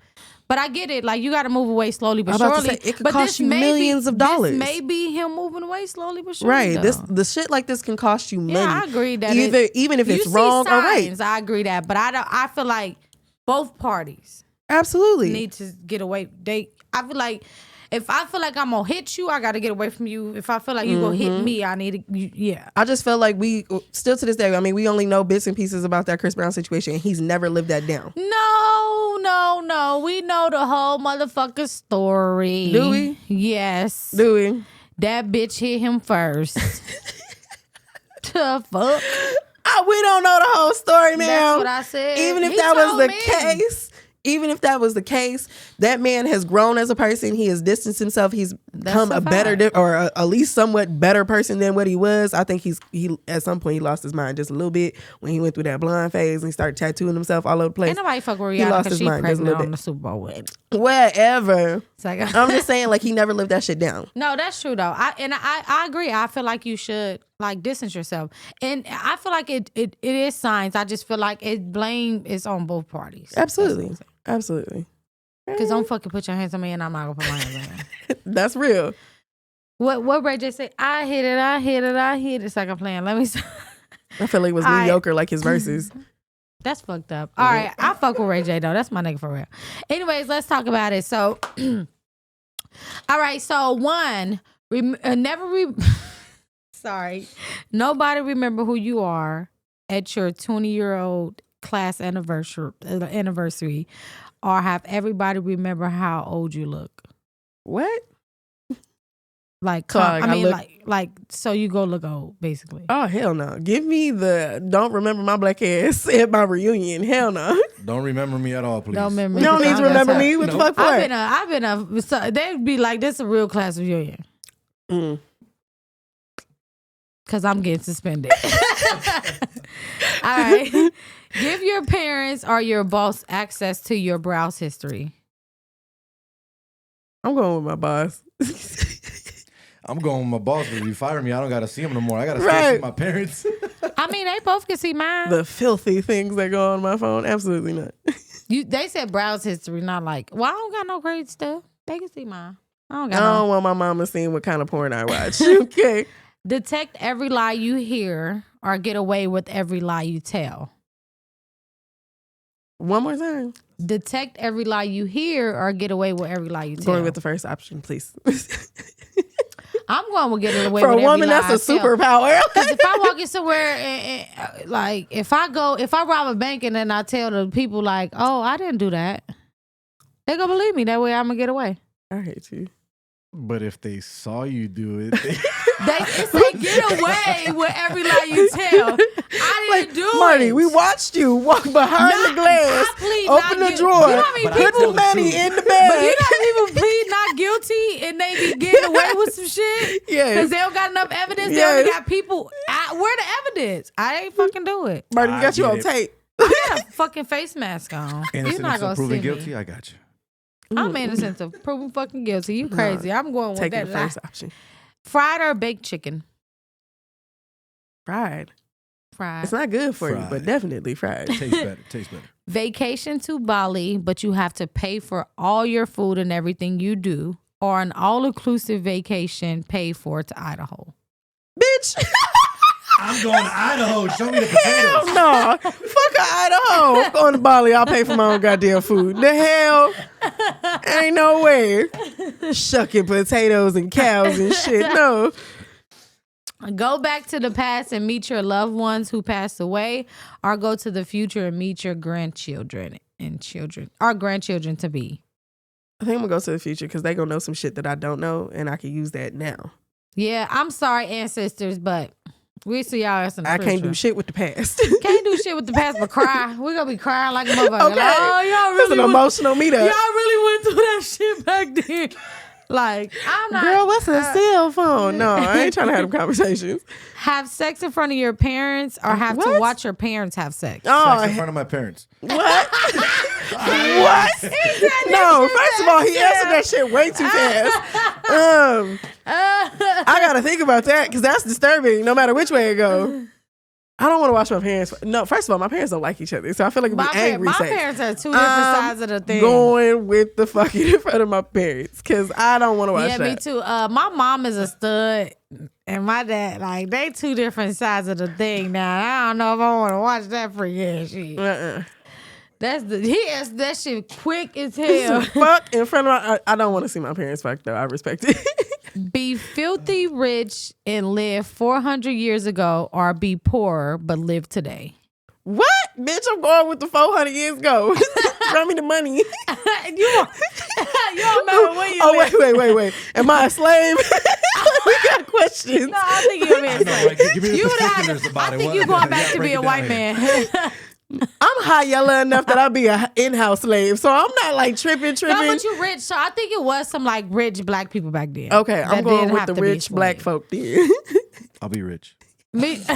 But I get it. Like, you got to move away slowly but surely. It could cost you millions of dollars. This may be him moving away slowly but surely. Right. The shit like this can cost you money. Yeah, I agree that even if it's wrong or right. I agree that, but I feel like both parties absolutely need to get away. I feel like if I feel like I'm gonna hit you, I gotta get away from you. If I feel like you gonna hit me, I need to. Yeah. I just feel like we still to this day. I mean, we only know bits and pieces about that Chris Brown situation, and he's never lived that down. No. We know the whole motherfucking story. Do we? Yes. Do we? That bitch hit him first. The fuck? We don't know the whole story, man. That's what I said. Even if that was the case, that man has grown as a person. He has distanced himself. He's become a better or at least somewhat better person than what he was. I think he at some point he lost his mind just a little bit when he went through that blonde phase and he started tattooing himself all over the place. Ain't nobody fuck with Rihanna because she's pregnant on the Super Bowl win. Whatever. I'm just saying, like, he never lived that shit down. No, that's true though. I agree. I feel like you should like distance yourself, and I feel like it is signs. I just feel like blame is on both parties. Absolutely. Because don't fucking put your hands on me, and I'm not gonna put my hands on you. That's real. What Ray J say? I hit it. It's like I'm playing. Let me. I feel like it was mediocre, like his verses. That's fucked up. All right, I fuck with Ray J though. That's my nigga for real. Anyways, let's talk about it. So, all right. So one, sorry, nobody remember who you are at your 20-year-old class anniversary, or have everybody remember how old you look. What? Like, so so you go look old, basically. Oh, hell no. Give me don't remember my black ass at my reunion. Hell no. Don't remember me at all, please. You don't need to remember me. What the fuck for? So they'd be like, this is a real class reunion. Because I'm getting suspended. All right. Give your parents or your boss access to your browse history. I'm going with my boss. I'm going with my boss, but if you fire me, I don't got to see him no more. I got to stay see my parents. I mean, they both can see mine. The filthy things that go on my phone, absolutely not. They said browse history, not like, well, I don't got no crazy stuff. They can see mine. I don't want my mama seeing what kind of porn I watch. Okay. Detect every lie you hear or get away with every lie you tell. One more time. Detect every lie you hear or get away with every lie you tell. Going with the first option, please. I'm going with getting away with every lie. For a woman, that's a superpower. Because if I walk in somewhere and like, if I rob a bank and then I tell the people like, oh, I didn't do that, they're going to believe me. That way I'm going to get away. I hate you. But if they saw you do it, they get away with every lie you tell. I didn't do Marty, it. we watched you walk behind the glass, open the drawer, put the money in the bag. But you know people plead not guilty and they be getting away with some shit? Yeah. Because they don't got enough evidence. They only got people. Where the evidence? I ain't fucking do it. Marty, we got you on tape. I got a fucking face mask on. Innocent until proven guilty, I got you. I'm innocent of proven fucking guilty. You crazy. I'm going with that. Take the first option. Fried or baked chicken? Fried. It's not good for you, but definitely fried. Tastes better. Vacation to Bali, but you have to pay for all your food and everything you do, or an all-inclusive vacation paid for to Idaho. Bitch. I'm going to Idaho. Show me the potatoes. No. Fuck Idaho. I'm going to Bali. I'll pay for my own goddamn food. The hell? Ain't no way. Shucking potatoes and cows and shit. No. Go back to the past and meet your loved ones who passed away, or go to the future and meet your grandchildren and children, or grandchildren to be. I think I'm going to go to the future because they're going to know some shit that I don't know, and I can use that now. Yeah, I'm sorry, ancestors, but we see y'all as in the I future. can't do shit with the past. Can't do shit with the past, but cry. We're going to be crying like a motherfucker. Okay. Like, oh, y'all It's really an emotional meetup. Y'all really went through that shit back then. Like, I'm not. Girl, what's a cell phone? No, I ain't trying to have them conversations. Have sex in front of your parents or have to watch your parents have sex? Oh, Sex in front of my parents. what? What? No, first of all, he answered that shit way too fast. I got to think about that because that's disturbing no matter which way it goes. I don't want to watch my parents. No, first of all, my parents don't like each other, so I feel like it'd be angry my sex. parents are two different sides of the thing. Going with the fucking in front of my parents because I don't want to watch that. Yeah, me too. My mom is a stud, and my dad, like, they two different sides of the thing. Now I don't know if I want to watch that freaky ass shit. He asked that shit quick as hell. Fuck in front of I don't want to see my parents fuck though. I respect it. Be filthy rich and live 400 years ago, or be poor but live today. What? Bitch, I'm going with the 400 years ago. Throw me the money. you don't matter where you live. Wait. Am I a slave? We got questions. No, I think you're a slave. Like, give me the particulars about I it. think you're going back to be a white man. I'm high yellow enough that I'll be an in-house slave, so I'm not like tripping. No, but you rich, so I think it was some like rich black people back then. Okay, I'm going with the rich black folk then. I'll be rich. Me too.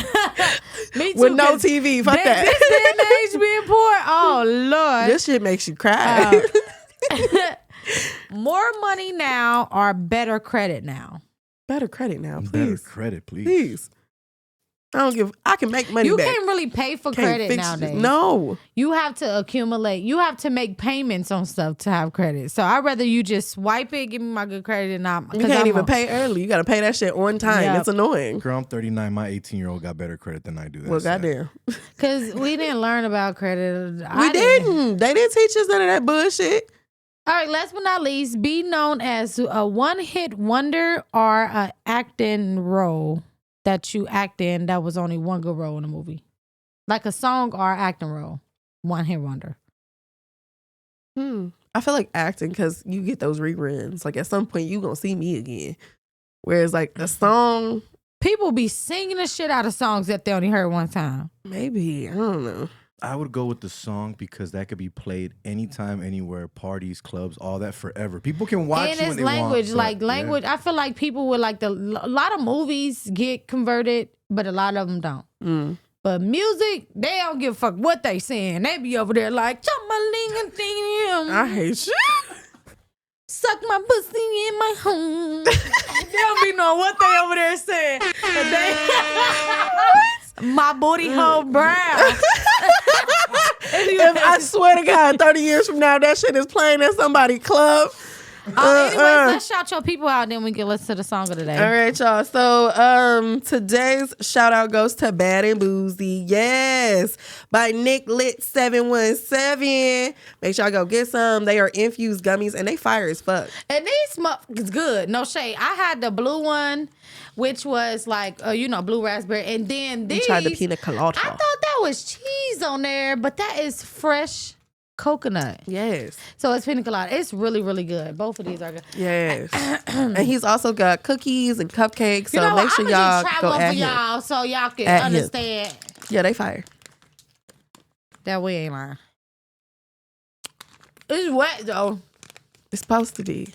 With no TV, fuck that. This day and age being poor, oh Lord. This shit makes you cry. More money now or better credit now? Better credit now, please. Better credit, please. Please. I can make money You back. can't really pay for credit nowadays. No. You have to accumulate. You have to make payments on stuff to have credit. So I'd rather you just swipe it, give me my good credit, and you can't even pay early. You got to pay that shit on time. Yep. It's annoying. Girl, I'm 39. My 18-year-old got better credit than I do. Well, goddamn. Because we didn't learn about credit. We didn't. They didn't teach us none of that bullshit. All right, last but not least, be known as a one-hit wonder or an acting role that you act in that was only one good role in a movie. Like a song or acting role. One-hit wonder. I feel like acting because you get those reruns. Like at some point you gonna see me again. Whereas like a song, people be singing the shit out of songs that they only heard one time. Maybe, I don't know. I would go with the song because that could be played anytime, anywhere, parties, clubs, all that forever. People can watch and you it's when they language, want. like language. Yeah. I feel like people would like a lot of movies get converted, but a lot of them don't. But music, they don't give a fuck what they saying. They be over there like, I hate you. Suck my pussy in my home. They don't be knowing what they over there saying. My booty hole brown. If I swear to God, 30 years from now, that shit is playing at somebody's club. Anyways, let's shout your people out, then we can listen to the song of the day. All right, y'all. So today's shout out goes to Bad and Boozy. Yes. By Nick Lit 717. Make sure y'all go get some. They are infused gummies and they fire as fuck. And these motherfuckers good. No shade. I had the blue one, which was like, blue raspberry. And then these. You tried the pina colada. I thought that was cheese on there, but that is fresh coconut. Yes. So it's pina colada. It's really, really good. Both of these are good. Yes. And he's also got cookies and cupcakes. So make sure I'm y'all just go try one at for him. y'all so y'all can At understand. Yeah, they fire. That we ain't lying. It's wet though. It's supposed to be.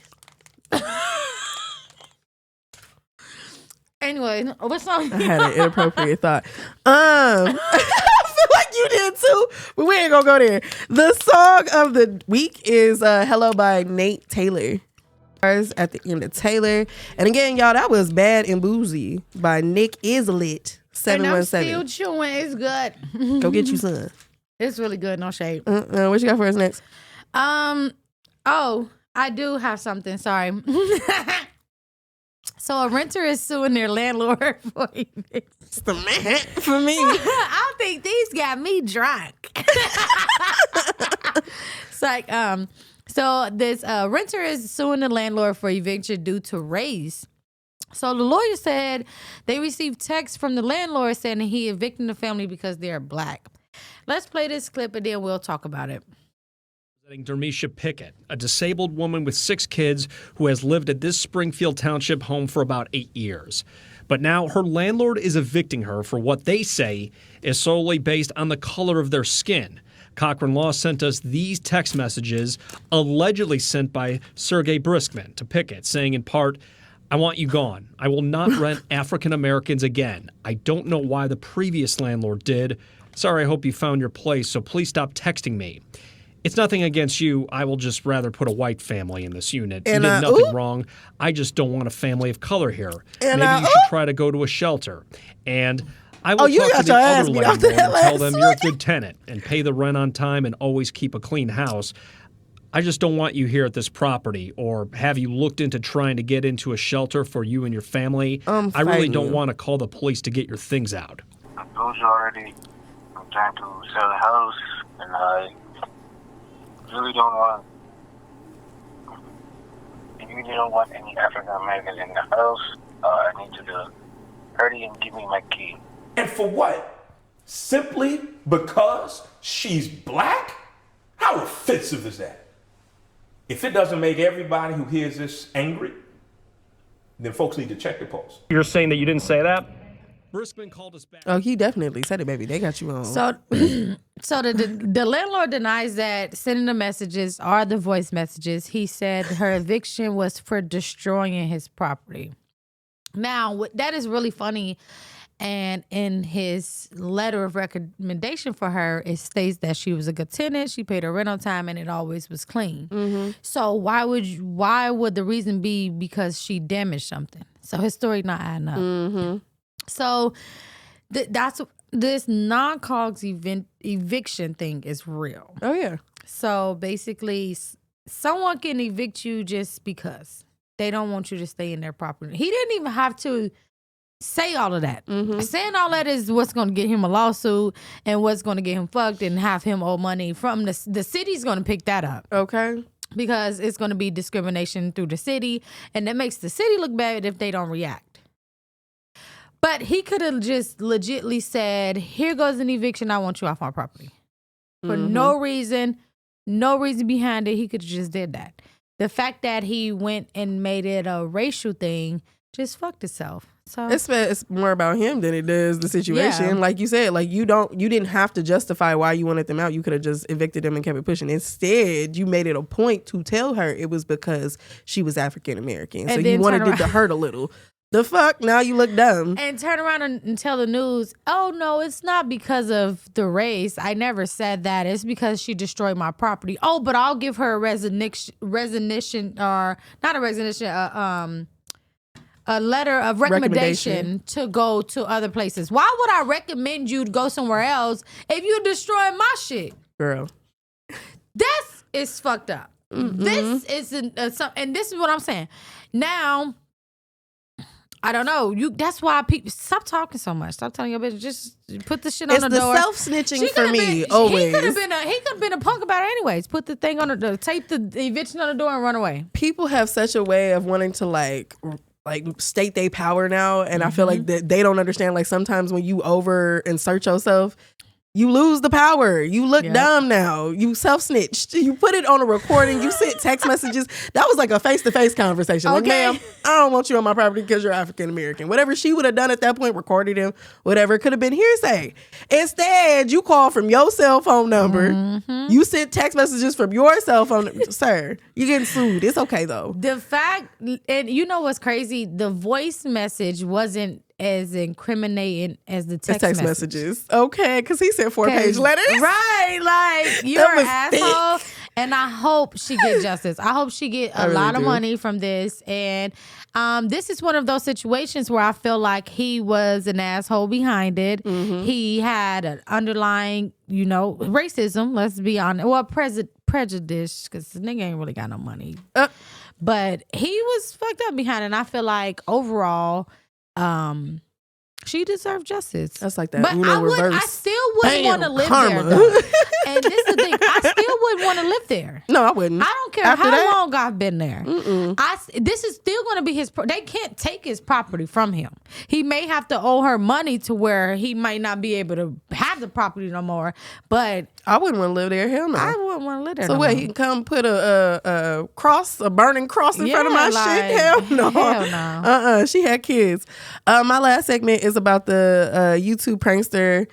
Anyway, what's song? I had an inappropriate thought. I feel like you did too, but we ain't gonna go there. The song of the week is Hello by Nate Taylor. At the end of Taylor. And again, y'all, that was Bad and Boozy by Nick Is Lit 717. And I'm still chewing. It's good. Go get you some. It's really good. No shade. What you got for us next? Oh, I do have something. Sorry. So a renter is suing their landlord for eviction. It's the man for me. I think these got me drunk. It's like, so this renter is suing the landlord for eviction due to race. So the lawyer said they received texts from the landlord saying that he evicted the family because they're black. Let's play this clip and then we'll talk about it. Dermisha Pickett, a disabled woman with 6 kids who has lived at this Springfield Township home for about 8 years. But now her landlord is evicting her for what they say is solely based on the color of their skin. Cochran Law sent us these text messages allegedly sent by Sergey Briskman to Pickett, saying in part, "I want you gone. I will not rent African Americans again. I don't know why the previous landlord did. Sorry, I hope you found your place, so please stop texting me. It's nothing against you. I will just rather put a white family in this unit. You did nothing wrong. I just don't want a family of color here. Maybe you should try to go to a shelter. And I will talk to the other landlord and tell them you're a good tenant and pay the rent on time and always keep a clean house. I just don't want you here at this property, or have you looked into trying to get into a shelter for you and your family? I really don't want to call the police to get your things out." I told you already, I'm trying to sell the house, and I really don't want, if you don't want any African Americans in the house, I need you to hurry and give me my key. And for what? Simply because she's black? How offensive is that? If it doesn't make everybody who hears this angry, then folks need to check the pulse. You're saying that you didn't say that? Briskman called us back. Oh, he definitely said it, baby. They got you on. So the landlord denies that sending the messages are the voice messages. He said her eviction was for destroying his property. Now, that is really funny. And in his letter of recommendation for her, it states that she was a good tenant, she paid her rent on time, and it always was clean. Mm-hmm. So why would the reason be because she damaged something? So his story not adding up. Mm-hmm. So that's this non-cogs eviction thing is real. Oh yeah. So basically, someone can evict you just because they don't want you to stay in their property. He didn't even have to say all of that. Mm-hmm. Saying all that is what's going to get him a lawsuit and what's going to get him fucked and have him owe money from the city's going to pick that up. Okay. Because it's going to be discrimination through the city, and that makes the city look bad if they don't react. But he could have just legitly said, "Here goes an eviction. I want you off my property." For no reason behind it. He could have just did that. The fact that he went and made it a racial thing just fucked itself. So it's more about him than it does the situation. Yeah. Like you said, like you didn't have to justify why you wanted them out. You could have just evicted them and kept it pushing. Instead, you made it a point to tell her it was because she was African American. So you wanted it to hurt a little. The fuck? Now you look dumb. And turn around and tell the news, "Oh no, it's not because of the race. I never said that. It's because she destroyed my property. Oh, but I'll give her a a letter of recommendation to go to other places. Why would I recommend you to go somewhere else if you destroy my shit? Girl. This is fucked up. Mm-hmm. This isn't, and this is what I'm saying. Now, I don't know. That's why people stop talking so much. Stop telling your bitch. Just put the shit on the door. It's the self-snitching for me, always. He could have been a punk about it anyways. Put the thing on the door, tape the eviction on the door and run away. People have such a way of wanting to like state their power now, and I feel like that they don't understand. Like sometimes when you over insert yourself, you lose the power. You look dumb now. You self-snitched. You put it on a recording. You sent text messages. That was like a face-to-face conversation. Like, ma'am, I don't want you on my property because you're African-American. Whatever she would have done at that point, recorded him, whatever, could have been hearsay. Instead, you called from your cell phone number. Mm-hmm. You sent text messages from your cell phone. Sir, you're getting sued. It's okay, though. The fact, and you know what's crazy? The voice message wasn't as incriminating as the text messages. Okay, because he sent 4-page letters. Right, like you're an asshole. Thick. And I hope she get justice. I hope she get a lot of money from this. And this is one of those situations where I feel like he was an asshole behind it. Mm-hmm. He had an underlying, racism. Let's be honest. Well, prejudice, because the nigga ain't really got no money. But he was fucked up behind it. And I feel like overall, she deserved justice. That's like that. But I still wouldn't want to live karma. there, though. And this is the thing. I still wouldn't want to live there. No, I wouldn't. I don't care After how that? long I've been there. This is still going to be his. They can't take his property from him. He may have to owe her money to where he might not be able to have the property no more. But I wouldn't want to live there. Hell no. I wouldn't want to live there. So no what? more. He can come put a cross, a burning cross in front of my shit? Hell no. Hell no. She had kids. My last segment is about the YouTube prankster.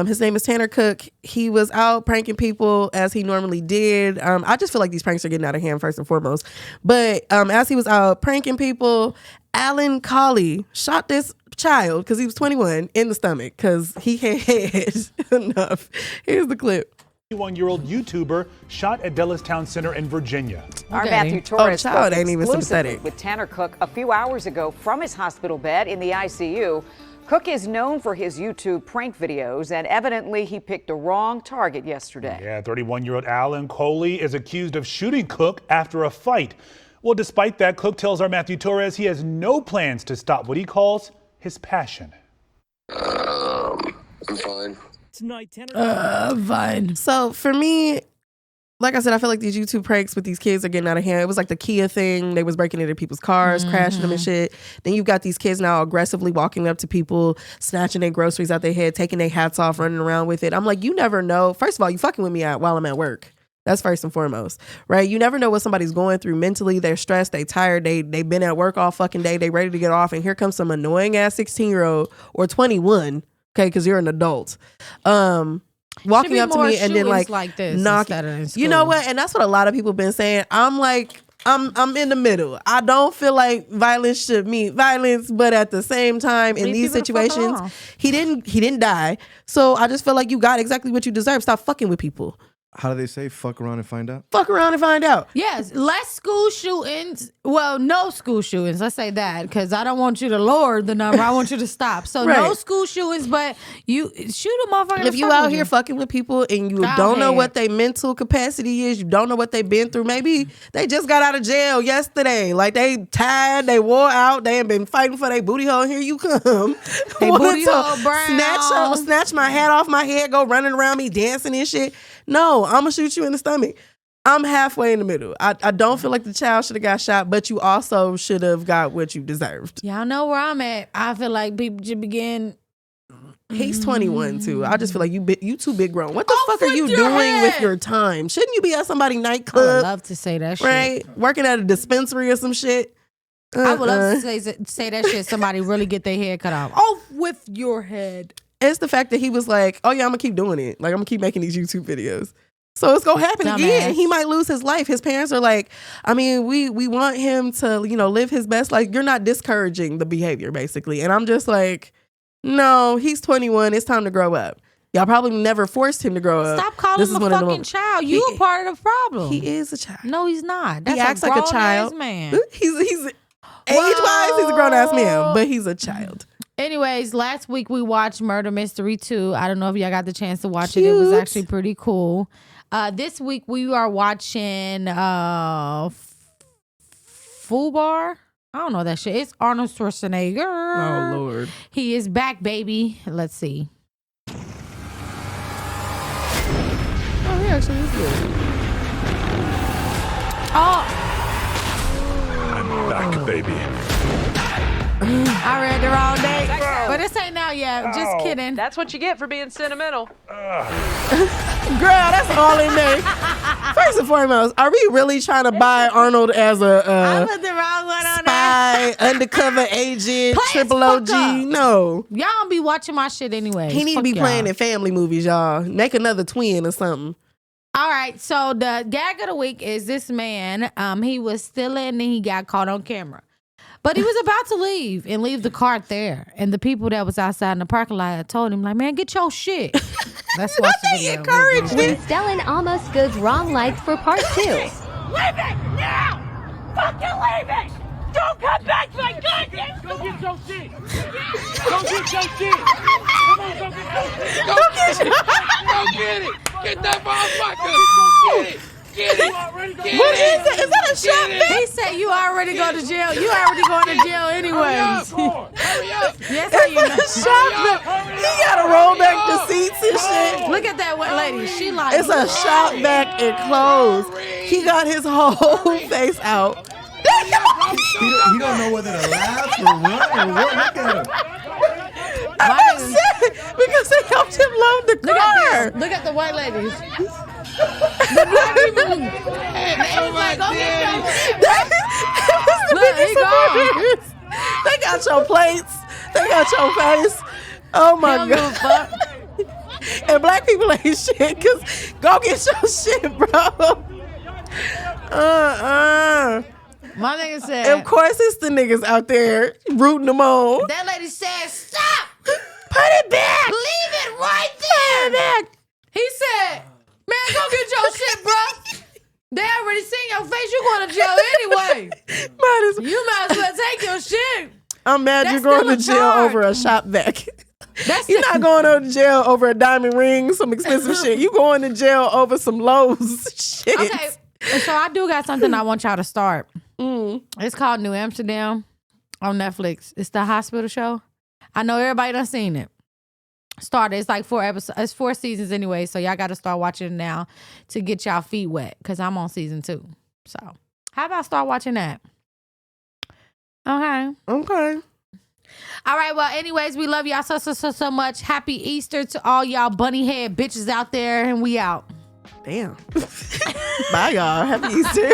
His name is Tanner Cook. He was out pranking people as he normally did. I just feel like these pranks are getting out of hand first and foremost. But as he was out pranking people, Alan Colley shot this child because he was 21 in the stomach because he had enough. Here's the clip. 21-year-old YouTuber shot at Dellastown Center in Virginia. Our Matthew Torres child ain't even exclusively sympathetic. with Tanner Cook a few hours ago from his hospital bed in the ICU. Cook is known for his YouTube prank videos, and evidently he picked the wrong target yesterday. Yeah, 31-year-old Alan Coley is accused of shooting Cook after a fight. Well, despite that, Cook tells our Matthew Torres he has no plans to stop what he calls his passion. I'm fine. Tonight, Tanner. Fine. So for me, like I said, I feel like these YouTube pranks with these kids are getting out of hand. It was like the Kia thing. They was breaking into people's cars, crashing them and shit. Then you've got these kids now aggressively walking up to people, snatching their groceries out their head, taking their hats off, running around with it. I'm like, you never know. First of all, you fucking with me while I'm at work. That's first and foremost, right? You never know what somebody's going through mentally. They're stressed, they tired, they've been at work all fucking day, they ready to get off, and here comes some annoying ass 16-year-old or 21, okay, because you're an adult. Walking up to me and then like this knocking. You know what? And that's what a lot of people been saying. I'm like, I'm in the middle. I don't feel like violence should meet violence, but at the same time, in these situations, he didn't die. So I just feel like you got exactly what you deserve. Stop fucking with people. How do they say? Fuck around and find out? Fuck around and find out. Yes, less school shootings. Well, no school shootings. Let's say that because I don't want you to lower the number. I want you to stop. So no school shootings, but you shoot a motherfucker. If you out here fucking with people and you don't know what their mental capacity is, you don't know what they've been through. Maybe they just got out of jail yesterday. Like they tired, they wore out, they ain't been fighting for their booty hole. And here you come. They booty hole brown. Snatch my hat off my head, go running around me dancing and shit. No, I'm gonna shoot you in the stomach. I'm halfway in the middle. I don't feel like the child should have got shot, but you also should have got what you deserved. Y'all know where I'm at. I feel like people should begin. He's 21 too. I just feel like you too big grown. What the fuck are you doing with your time? Shouldn't you be at somebody's nightclub? I would love to say that shit. Right? Working at a dispensary or some shit. I would love to say that shit. Somebody really get their head cut off. Off with your head. It's the fact that he was like, oh yeah, I'm gonna keep doing it. Like I'm gonna keep making these YouTube videos. So it's gonna happen again. He might lose his life. His parents are like, I mean, we want him to, live his best life. You're not discouraging the behavior, basically. And I'm just like, no, he's 21. It's time to grow up. Y'all probably never forced him to grow up. Stop calling him a fucking child. You a part of the problem. He is a child. No, he's not. That's he acts like a child. Man. He's age-wise, he's a grown-ass man, but he's a child. Anyways, last week we watched Murder Mystery 2. I don't know if y'all got the chance to watch it. It was actually pretty cool. This week we are watching Fubar. I don't know that shit. It's Arnold Schwarzenegger. Oh, Lord. He is back, baby. Let's see. Oh, he actually is good. Oh. I'm back, baby. I read the wrong date, but this ain't out yet. Just kidding. That's what you get for being sentimental. Girl, that's all in there. First and foremost, are we really trying to buy Arnold as I put the wrong one on spy, undercover agent, triple OG? No. Y'all don't be watching my shit anyway. He need to be playing in family movies, y'all. Make another twin or something. All right, so the gag of the week is this man. He was stealing and he got caught on camera. But he was about to leave the cart there. And the people that was outside in the parking lot told him, like, man, get your shit. That's why they encouraged When Stellan almost goes wrong lights for part 2. Leave it now! Fucking leave it! Don't come back to my goddamn! Go get your shit! Go get your shit! Come on, go get your shit! Go get it! Go get it! Get that motherfucker! Get it! Get it! What is that? Is that a shot? He said you already go to jail. You already going to jail anyways. Hurry up! Yes, how you know. He gotta roll back the seats and shit. Look at that one lady. She like it's a shop back and clothes. He got his whole face out. He don't know whether to laugh or run or what. Look at him. I'm upset because they helped him load the car. Look at the white ladies. The black people. Oh my God. They got your plates. They got your face. Oh my God. And black people ain't shit, because go get your shit, bro. My nigga said. Of course, it's the niggas out there rooting them on. That lady said, stop. Put it back. Leave it right there. Put it back. He said, man, go get your shit, bro. They already seen your face. You going to jail anyway. You might as well take your shit. I'm mad you're going to jail over a shop vac. You're not going to jail over a diamond ring, some expensive shit. You going to jail over some Lowe's shit. Okay, so I do got something I want y'all to start. It's called New Amsterdam on Netflix. It's the hospital show. I know everybody done seen it. Started. It's like 4 episodes. It's 4 seasons anyway, so y'all got to start watching it now to get y'all feet wet, because I'm on season 2. So how about start watching that? Okay. All right, well, anyways, we love y'all so much. Happy Easter to all y'all bunny head bitches out there, and we out. Damn. Bye, y'all. Happy Easter.